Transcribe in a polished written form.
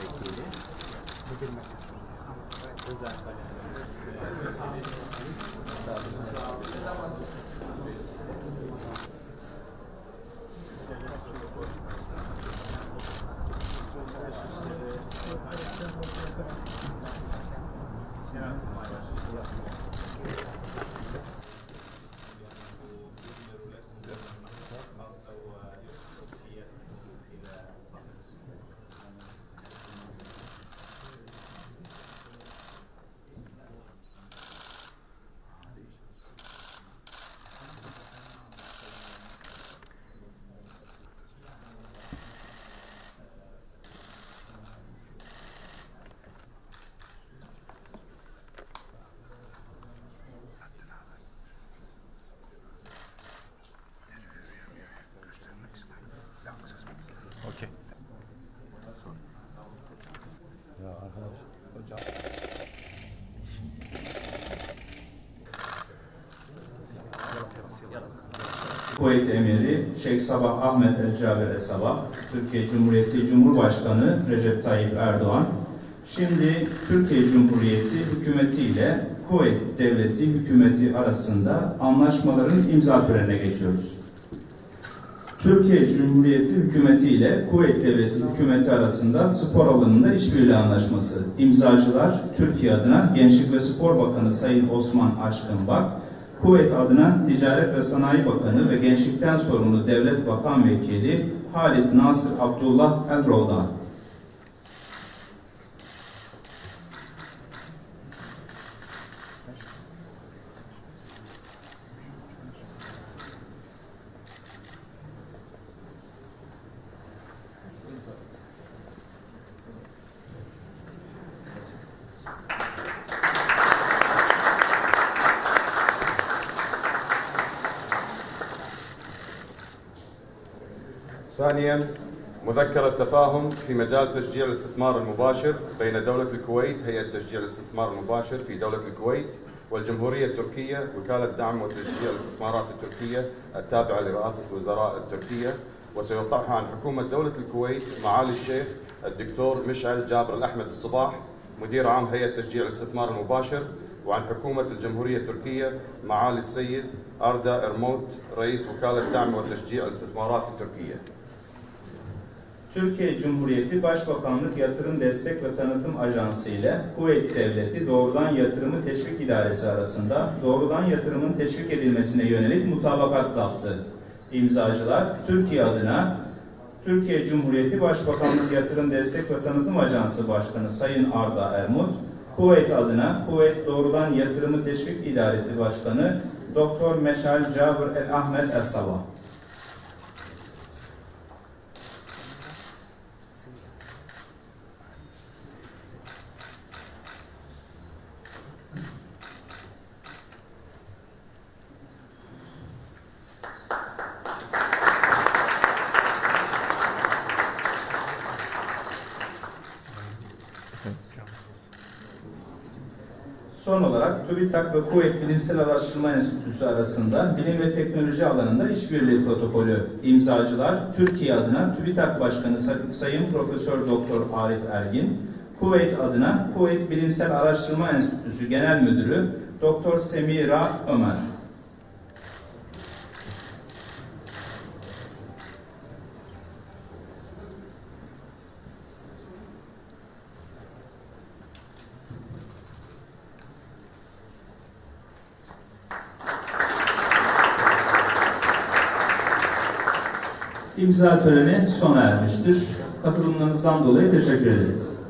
vekili, özel Okey. Ya arkadaş, hocam. Kuveyt Emiri Şeyh Sabah Ahmet El-Caber Es-Sabah, Türkiye Cumhuriyeti Cumhurbaşkanı Recep Tayyip Erdoğan, şimdi Türkiye Cumhuriyeti Hükümeti ile Kuveyt Devleti Hükümeti arasında anlaşmaların imza törenine geçiyoruz. Türkiye Cumhuriyeti Hükümeti ile Kuveyt Devleti Hükümeti arasında spor alanında işbirliği anlaşması. İmzacılar Türkiye adına Gençlik ve Spor Bakanı Sayın Osman Aşkınbak, Kuveyt adına Ticaret ve Sanayi Bakanı ve Gençlikten sorumlu Devlet Bakan Vekili Halit Nasır Abdullah El-Rovdan. ثانيا مذكرة تفاهم في مجال تشجيع الاستثمار المباشر بين دولة الكويت هيئة تشجيع الاستثمار المباشر في دولة الكويت والجمهورية التركية وكالة دعم وتشجيع الاستثمارات التركية التابعة لرئاسة الوزراء التركية، وسيوقعها عن حكومة دولة الكويت معالي الشيخ الدكتور مشعل جابر الأحمد الصباح مدير عام هيئة تشجيع الاستثمار المباشر، وعن حكومة الجمهورية التركية معالي السيد أردا إرموت رئيس وكالة دعم وتشجيع الاستثمارات التركية. Türkiye Cumhuriyeti Başbakanlık Yatırım Destek ve Tanıtım Ajansı ile Kuveyt Devleti Doğrudan Yatırımı Teşvik İdaresi arasında doğrudan yatırımın teşvik edilmesine yönelik mutabakat zaptı. İmzacılar Türkiye adına Türkiye Cumhuriyeti Başbakanlık Yatırım Destek ve Tanıtım Ajansı Başkanı Sayın Arda Ermut, Kuveyt adına Kuveyt Doğrudan Yatırımı Teşvik İdaresi Başkanı Dr. Meşal Cabir El Ahmet Es-Sabah. Son olarak TÜBİTAK ve Kuveyt Bilimsel Araştırma Enstitüsü arasında bilim ve teknoloji alanında işbirliği protokolü. İmzacılar Türkiye adına TÜBİTAK Başkanı Sayın Profesör Doktor Arif Ergin, Kuveyt adına Kuveyt Bilimsel Araştırma Enstitüsü Genel Müdürü Doktor Semira Ömer. İmza töreni sona ermiştir. Katılımlarınızdan dolayı teşekkür ederiz.